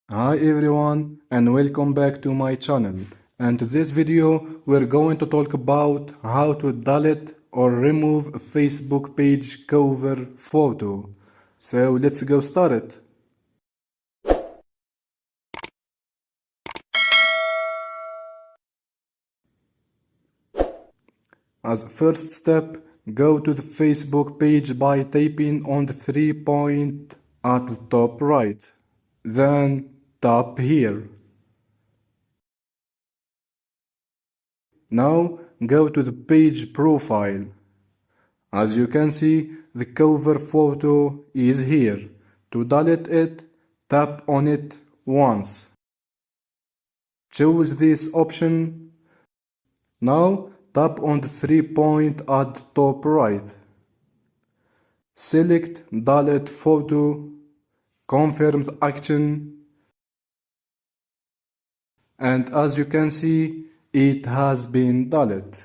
Hi everyone and welcome back to my channel. And to this video we're going to talk about how to delete or remove a Facebook page cover photo. So let's go started. As a first step, go to the Facebook page by tapping on the 3 point at the top right. Then tap here. Now go to the page profile. As you can see, the cover photo is here. To delete it, tap on it once. Choose this option. Now tap on the 3 point at the top right. Select delete photo, confirm the action, and as you can see, it has been deleted.